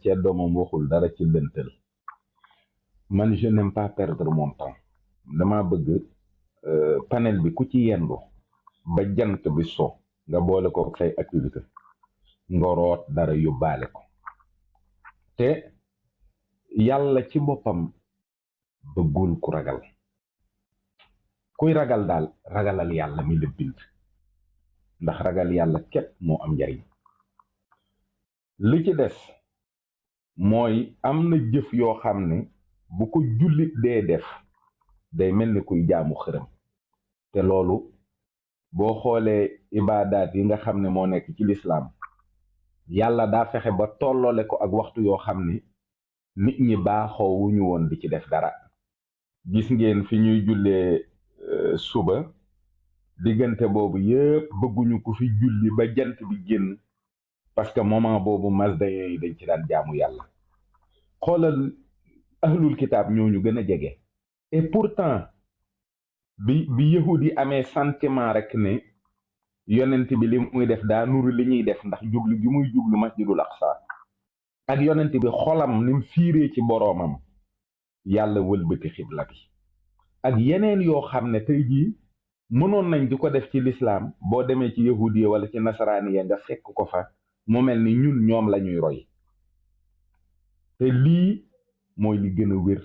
ceddo moom waxul dara ci lëntal. Man je n'aime pas perdre mon temps. dama bëgg panel bi ku ci yendu ba jant bi so nga boole ko say activité nga root dara yóbbaale ko te yàlla ci boppam bëggul ku ragal. kuy ragal daal ragalal yàlla mi la bind, ndax ragal yàlla képp moo am njariñ. li ci des mooy am na jëf yoo xam ne bu ko jullit dee def day mel ni kuy jaamu xërëm, te loolu boo xoolee ibaadaat yi nga xam ne moo nekk ci lislaam yàlla daa fexe ba tolloole ko ak waxtu yoo xam ne nit ñi baaxoo wuñu woon di ci def dara. gis ngeen fi ñuy jullee suba diggante boobu yëpp bëgguñu ko fi julli ba jant bi génn, parce que moment boobu masdayen yi dañ ci daan jaamu yàlla. xoolal ahlul kitaab ñooñu gën a jege, et pourtant bi yahud yi amee sentiment rek ne yonent bi li muy def daa nuru li ñuy def ndax jublu gi muy jublu masjidul aqsa ak yonent bi xolam ni mu fiiree ci boroomam, yàlla wëlbati xibla bi ak yeneen yoo xam ne tey jii mënoon nañ di ko def ci lislaam. boo demee ci yahudi wala ci nasaraani ya nga fekk ko fa mu mel ni ñun ñoom la ñuy roy. te lii mooy li gën a wér,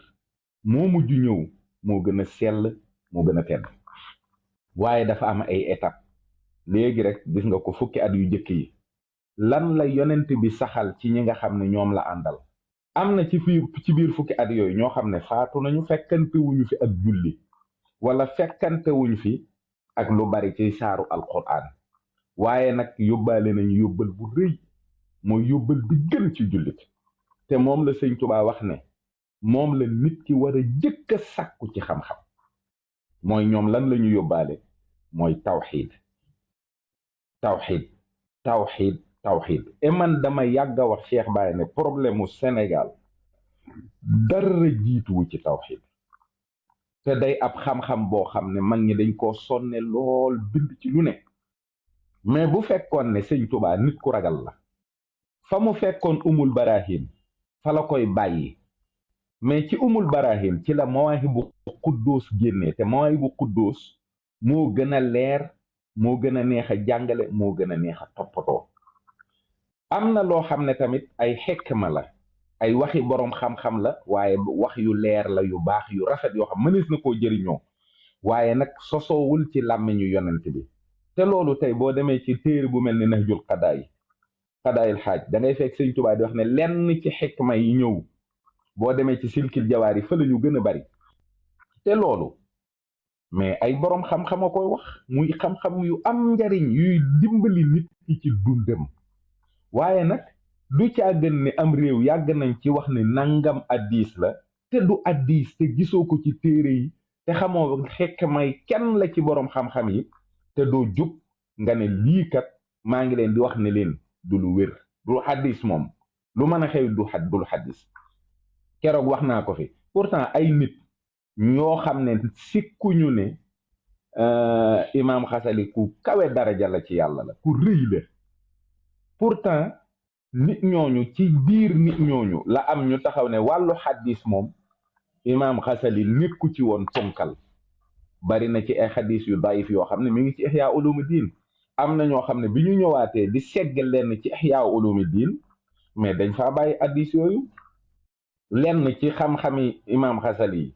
moo mujj ñëw, moo gën a sell, moo gën a tedd. waaye dafa am ay étape. léegi rek gis nga ko fukki at yu jëkk yi lan la yonent bi saxal ci ñi nga xam ne ñoom la àndal. am na ci biir fukki at yooyu ñoo xam ne faatu nañu fekkante wuñu fi ak julli, wala fekkante wuñu fi ak lu bari ci saaru alquran. waaye nag yóbbaale nañu yóbbal bu rëy, mooy yóbbal bi gën ci jullit, te moom la sëñ Tuubaa wax ne moom la nit ki war a jëkk a sàkku ci xam-xam. mooy ñoom lan la ñu yóbbaale, mooy tawxiid tawxiid tawxiid tawxiid. et man dama yàgg a wax Cheikh Baye ne problème mu Sénégal dara jiituwu ci tawxiid, te day ab xam-xam boo xam ne mag ñi dañ koo sonne lool bind ci lu ne. mais bu fekkoon ne sëñ Tuubaa nit ku ragal la, fa mu fekkoon umul barahin fa la koy bàyyi. mais ci umul barahin ci la mawaahibu quddus génnee, te mawaahibu quddus moo gën a leer, moo gën a neex a jàngale, moo gën a neex a toppatoo. am na loo xam ne tamit ay xekma la, ay waxi boroom xam-xam la, waaye wax yu leer la, yu baax yu rafet yoo xam mënees na koo jëriñoo, waaye nag sosoowul ci làmmiñu yonent bi. te loolu tey boo demee ci téere bu mel ni Nahjul Qadaa'il Haaj da ngay fekk sëñ Tuubaa di wax ne lenn ci xikma yi ñëw, boo demee ci silkil jawaar yi fa la ñu gën a bari. te loolu mais ay boroom xam-xam a koy wax, muy xam-xam yu am njariñ yuy dimbali nit ki ci dundam. waaye nag du caa gën ne am réew yàgg nañ ci wax ne nangam addis la, te du addis, te gisoo ko ci téere yi, te xamoo xikma yi kenn la ci boroom xam-xam yi, te doo jub nga ne lii kat maa ngi leen di wax ne leen du lu wér, du xaddis. moom lu mën a xew du xaddis. keroog wax naa ko fi. pourtant ay nit ñoo xam ne sikkuñu ne imaam Xasali ku kawe daraja la ci yàlla la, ku rëy la. pourtant nit ñooñu ci biir nit ñooñu la am ñu taxaw ne wàllu xaddis moom imaam Xasali nekku ci woon ponkal. bari na ci ay xadis yu daif yoo xam ne mi ngi ci Ihya Ulumuddin. am na ñoo xam ne bi ñu ñëwaatee di segg lenn ci Ihya Ulumuddin, mais dañ faa bàyyi xadis yooyu. lenn ci xam-xami imaam Xasali yi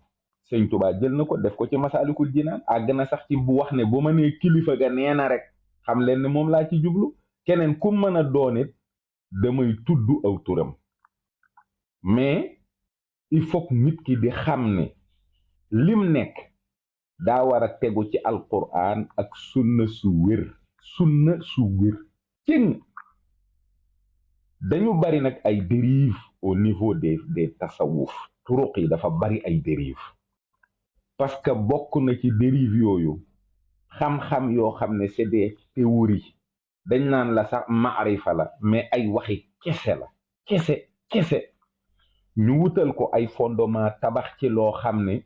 sëñ Tuubaa jël na ko def ko ci Masaalikul Jinaan. àgg na sax ci bu wax ne bu ma nee kilifa ga nee na rek xam leen ne moom laa ci jublu. keneen ku mën a doonit damay tudd aw turam. mais il faut que nit ki di xam ne lim nekk daa war a tegu ci alquran ak sunna su wér. cëng dañu bari nag ay dérive au niveau des tasawuf. turuq yi dafa bari ay dérive, parce que bokk na ci dérive yooyu xam-xam yoo xam ne c'est des théories. dañ naan la sax maarifa la, mais ay waxi kese la, kese ñu wutal ko ay fondement tabax ci loo xam ne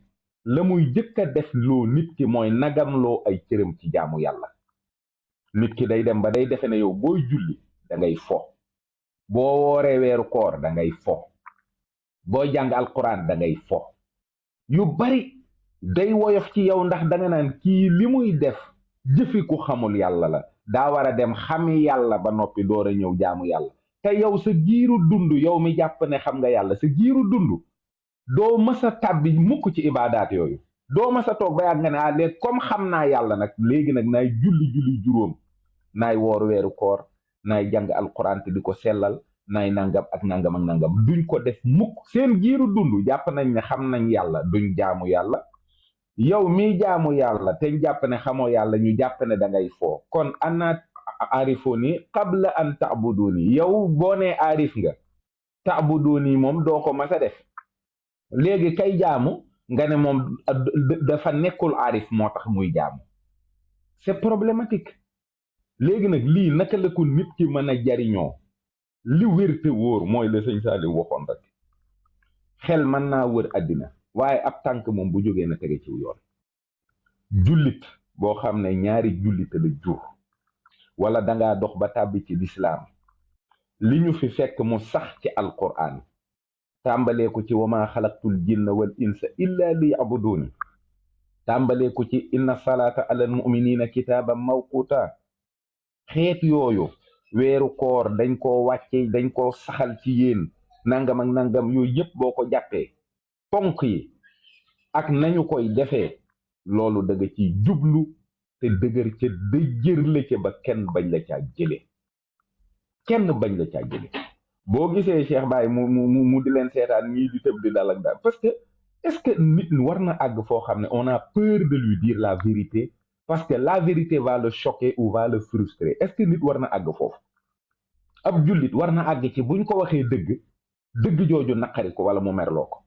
la muy jëkk a def loo nit ki mooy nagam loo ay cëram ci jaamu yàlla. nit ki day dem ba day defe ne yow booy julli da ngay fo, boo wooree weeru koor da ngay fo boo jàng alquran da ngay fo yu bari day woyof ci yow ndax da nga naan kii li muy def jëfi ku xamul yàlla la daa war a dem xami yàlla ba noppi door a ñëw jaamu yàlla te yow sa giiru dund yow mi jàpp ne xam nga yàlla sa giiru dund doo mës a tàbbi mukk ci ibaadaat yooyu doo mës a toog ba yàgg nga ne léegi comme xam naa yàlla nag léegi nag naay julli juróom naay woor weeru koor naay jàng alquran te di ko sellal naay nangam ak nangam ak nangam duñ ko def mukk seen giiru dund jàpp nañ ne xam nañ yàlla duñ jaamu yàlla yow mi jaamu yàlla te jàpp ne xamoo yàlla ñu jàpp ne da ngay foo kon ana arifuni qabla an taabuduni yow boo nee arif nga taabuduni moom doo ko mas a def léegi kay jaamu nga ne moom dafa nekkul arif moo tax muy jaamu c'est problématique léegi nag lii naka la ko nit ki mën a jariñoo li wér te wóor mooy la sëñ Saliou waxoon rek xel mën naa wër àddina waaye ab tànk moom bu jógee na tege ci yoon jullit boo xam ne ñaari jullit la jur wala dangaa dox ba tàbbi ci lislaam li ñu fi fekk mu sax ci alquran tàmbalee ko ci wama xalaqtul jinna wal insa illa li yabuduni tàmbalee ko ci inna salaata alal muminina kitaaban mawquta xeet yooyu weeru koor dañ koo wàcce dañ koo saxal ci yéen nangam ak nangam yooyu yëpp boo ko jàppee ponk yi ak nañu koy defee loolu dëgg ci jublu te dëgër ca dëjër la ca ba kenn bañ la caa jële kenn bañ la caa jële boo gisee Cheikh Baye mu di leen seetaan ñii di tëb di dal ak daal parce que est-ce que nit war na àgg foo xam ne on a peur de lui dire la vérité parce que la vérité va le choquer ou va le frustrer est-ce que nit war na àgg foofu ab jullit war na àgg ci buñ ko waxee dëgg jooju naqari ko wala mu merloo ko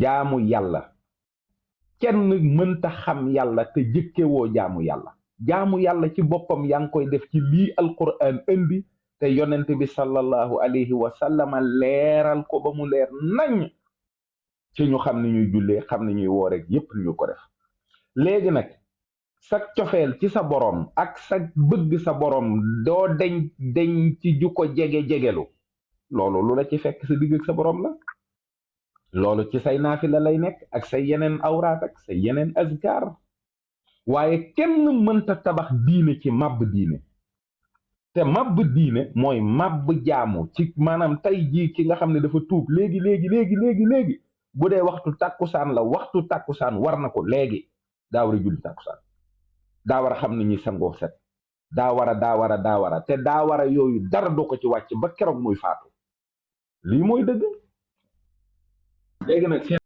jaamu yàlla kenn mënta xam yàlla te jëkkewoo jaamu yàlla ci boppam yaa ngi koy def ci lii alquran indi te yonent bi sallallahu alayhi wa sallama leeral ko ba mu leer nañ ci ñu xam ni ñuy jullee xam ni ñuy woorek yépp ñu ko def léegi nag sa cofeel ci sa borom ak sa bëgg sa borom doo deñ ci ju ko jegelu loolu lu la ci fekk sa digg ak sa borom la loolu ci say naafila lay nekk ak say yeneen awraat ak say yeneen azkar waaye kenn mënta tabax diine ci màbb diine te màbb diine mooy màbb jaamu ci maanaam tey jii ki nga xam ne dafa tuub léegi bu dee waxtu tàkkusaan la waxtu tàkkusaan war na ko léegi daa war a julli tàkkusaan daa war a xam ne ñi sangoo set daa war a te daa war a yooyu dara doo ko ci wàcc ba keroog muy faatu lii mooy dëgg léegi nag